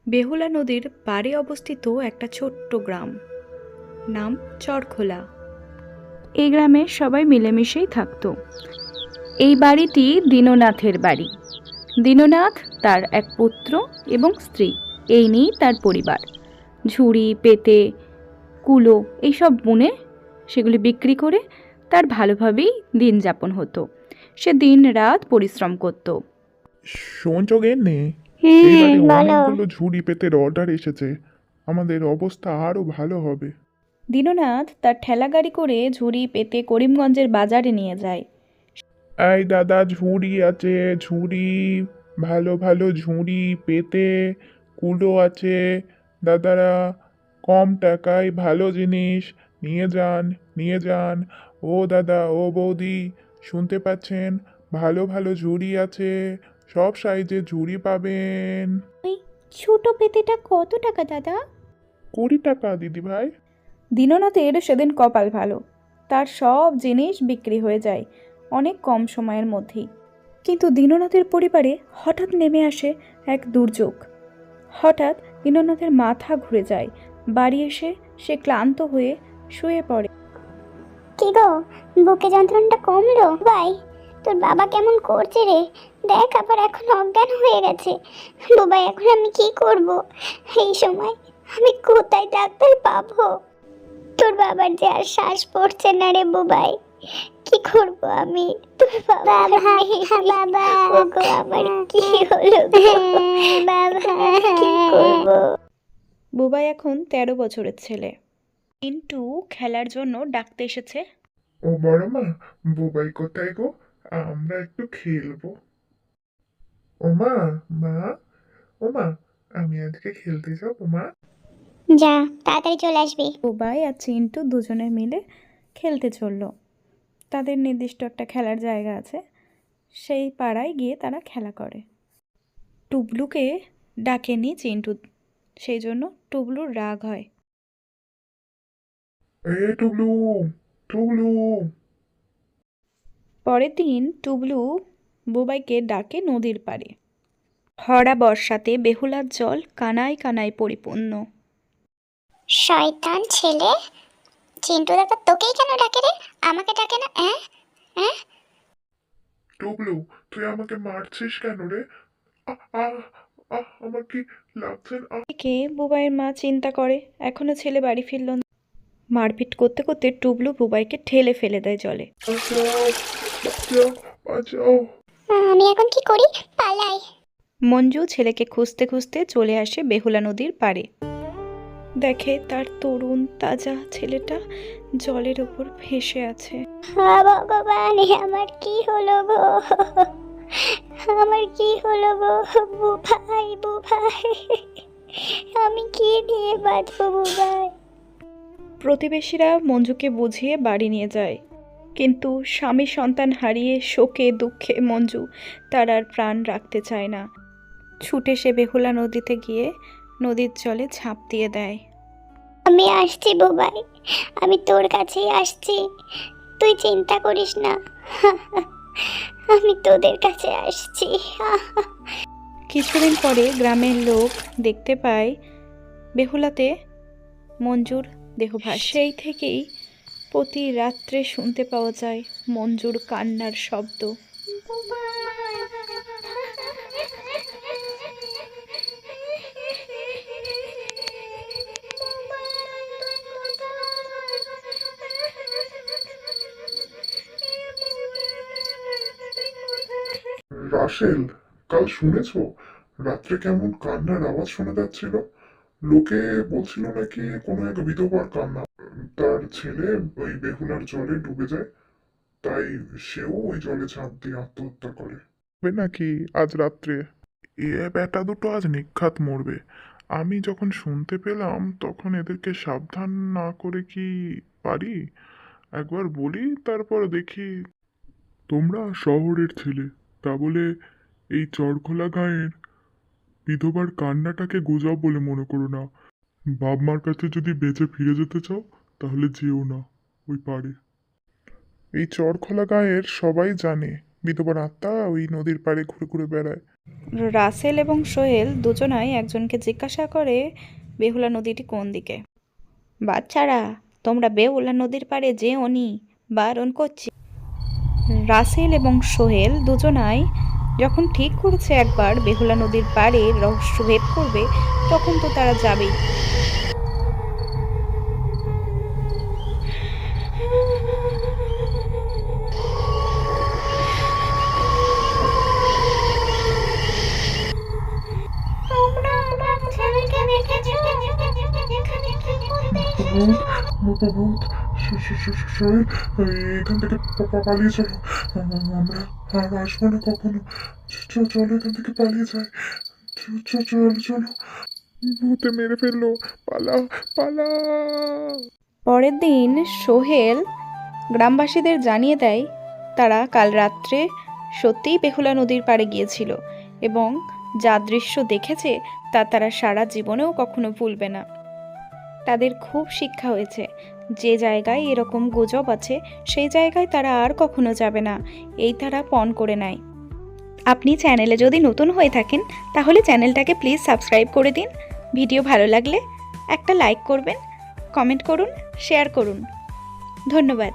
বেহুলা নদীর পাড়ে অবস্থিত একটা ছোট্ট গ্রাম, নাম চরখোলা। এই গ্রামে সবাই মিলেমিশেই থাকতো। এই বাড়িটি দীননাথের বাড়ি। দীননাথ, তার এক পুত্র এবং স্ত্রী, এই নিয়েই তার পরিবার। ঝুড়ি, পেতে, কুলো এইসব বুনে সেগুলি বিক্রি করে তার ভালোভাবেই দিন যাপন হতো। সে দিন রাত পরিশ্রম করত। শুনছো গেন্নি? হুম, এইবারে বলো। অনেকগুলো ঝুড়ি পেতের অর্ডার এসেছে। আমাদের অবস্থা আরো ভালো হবে। দীননাথ তার ঠেলাগাড়ি করে ঝুড়ি, পেতে করিমগঞ্জের বাজারে নিয়ে যায়। এই দাদা, ঝুড়ি আছে, ঝুড়ি, ভালো ভালো ঝুড়ি পেতে, কুলো আছে। দাদারা, কম টাকায় ভালো জিনিস নিয়ে যান, নিয়ে যান। ও দাদা, ও বৌদি, শুনতে পাচ্ছেন? ভালো ভালো ঝুড়ি আছে, সব সাইজের ঝুড়ি পাবেন। ওই ছোট পেতেটা কত টাকা দাদা? 20 টাকা দিদি ভাই। দীননাথের সেদিন কপাল ভালো, তার সব জিনিস বিক্রি হয়ে যায় অনেক কম সময়ের মধ্যেই। কিন্তু দীননাথের পরিবারে হঠাৎ নেমে আসে এক দুর্যোগ। হঠাৎ দীননাথের মাথা ঘুরে যায়। বাড়ি এসে সে ক্লান্ত হয়ে শুয়ে পড়ে। কি গো, বুকে যন্ত্রণাটা কমলো? ভাই, তোর বাবা কেমন করছে রে? দেখ, আবার এখন অজ্ঞান হয়ে গেছে। বাবা, এখন আমি কি করব? এই সময় আমি কোথায় ডাক্তার পাবো? তোর বাবার যে আর শ্বাস পড়ছে না রে বুবাই। কি করব আমি? তোর বাবা নেই। বাবা, ওগো আমার কি হলো গো? বাবা, কি করব? বুবাই এখন 13 বছরের ছেলে। কিন্তু খেলার জন্য ডাকতে এসেছে। ও বড় মা, বুবাই কোথায় গো? আমরা একটু খেলবো। ও মা, মা, ও মা, আমি আজকে খেলতে যাবো মা। যা, তাড়াতাড়ি চলে আসবি। বুবাই আর চিন্টু দুজনে মিলে খেলতে চলল। তাদের নির্দিষ্ট একটা খেলার জায়গা আছে, সেই পাড়ায় গিয়ে তারা খেলা করে। টুবলুকে ডাকেনি চিন্টু, সেই জন্য টুবলুর রাগ হয়। এ টুবলু, টুবলু। পরের দিন টুবলু বুবাইকে ডাকে নদীর পাড়ে। ভরা বর্ষাতে বেহুলার জল কানায় কানায় পরিপূর্ণ। শয়তান ছেলে, চিন্টু দাদা তোকেই কেন ডাকে রে? আমাকে ডাকে না? হ্যাঁ, হ্যাঁ। টুবলু, তুই আমাকে মারছিস কেন রে? আহ আহ আহ, আমার কি লাগছে? একে বুবাইয়ের মা চিন্তা করে, এখনো ছেলে বাড়ি ফিরল না। মারপিট করতে করতে টুবলু বুবাইকে ঠেলে ফেলে দেয় জলে। বাঁচাও, বাঁচাও, বাঁচাও। আমি এখন কি করি? পালাই। মঞ্জু ছেলেকে খুঁজতে খুঁজতে চলে আসে বেহুলা নদীর পাড়ে। দেখে তার তরুণ তাজা ছেলেটা জলের ওপর ভেসে আছে। ভগবান, আমার কি হলো গো? আমার কি হলো গো? বুভাই, বুভাই, আমি কি নিয়ে বাঁচবো বুভাই? প্রতিবেশীরা মঞ্জুকে বুঝিয়ে বাড়ি নিয়ে যায়, কিন্তু স্বামী সন্তান হারিয়ে শোকে দুঃখে মঞ্জু তার আর প্রাণ রাখতে চায় না। ছুটে সে বেহুলা নদীতে গিয়ে নদীর জলে ঝাঁপ দিয়ে দেয়। আমি আসছি বুবাই, আমি তোর কাছেই আসছি। তুই চিন্তা করিস না, আমি তোদের কাছে আসছি। কিছুদিন পরে গ্রামের লোক দেখতে পায় বেহুলাতে মঞ্জুর দেহ ভাসে। সেই থেকেই প্রতি রাত্রে শুনতে পাওয়া যায় মঞ্জুর কান্নার শব্দ। রাসেল, কাল শুনেছো রাত্রে কেমন কান্নার আওয়াজ শোনা যাচ্ছিল? লোকে বলছিল নাকি কোনো এক বিধবার কান্না। তার ছেলে ওই বেহুলার জলে ডুবে যায়, তাই সেও ওই জলে ঝাঁপ দিয়ে আত্মহত্যা করে। হবে নাকি আজ রাত্রে? এ বেটা দুটো আজ নিঘাত মরবে। আমি যখন শুনতে পেলাম তখন এদেরকে সাবধান না করে কি পারি? একবার বলি, তারপর দেখি। তোমরা শহরের ছেলে, তা বলে এই চরখোলা গাঁয়ের বিধবার কান্নাটাকে গুজব বলে মনে করো না। বাপ মার কাছে যদি বেঁচে ফিরে যেতে চাও তাহলে যেও না ওই পারে। এই চরখোলা গাঁয়ের সবাই জানে বিধবার আত্মা ওই নদীর পাড়ে ঘুরে ঘুরে বেড়ায়। রাসেল এবং সোহেল দুজনাই একজনকে জিজ্ঞাসা করে বেহুলা নদীটি কোন দিকে। বাচ্চারা, তোমরা বেহুলা নদীর পাড়ে যেওনি, বারণ করছি। রাসেল এবং সোহেল দুজনাই যখন ঠিক করেছে একবার বেহুলা নদীর পাড়ে রহস্যভেদ করবে, তখন তো তারা যাবেই। তোমরা আমার ছেলেকে দেখেছো? এখানে কি করতে ভূত, ভূত, সোহেল, এখান থেকে পালিয়ে চলো। আমরা আর আসবো না কখনো। চলো এখান থেকে পালিয়ে যাই। চলো চলো, ভূতে মেরে ফেললো, পালা পালা। পরের দিন সোহেল গ্রামবাসীদের জানিয়ে দেয় তারা কাল রাত্রে সত্যিই বেহুলা নদীর পাড়ে গিয়েছিল এবং যা দৃশ্য দেখেছে তা তারা সারা জীবনেও কখনো ভুলবে না। তাদের খুব শিক্ষা হয়েছে, যে জায়গায় এরকম গুজব আছে সেই জায়গায় তারা আর কখনো যাবে না, এই তারা পণ করে নেয়। আপনি চ্যানেলে যদি নতুন হয়ে থাকেন তাহলে চ্যানেলটাকে প্লিজ সাবস্ক্রাইব করে দিন। ভিডিও ভালো লাগলে একটা লাইক করবেন, কমেন্ট করুন, শেয়ার করুন। ধন্যবাদ।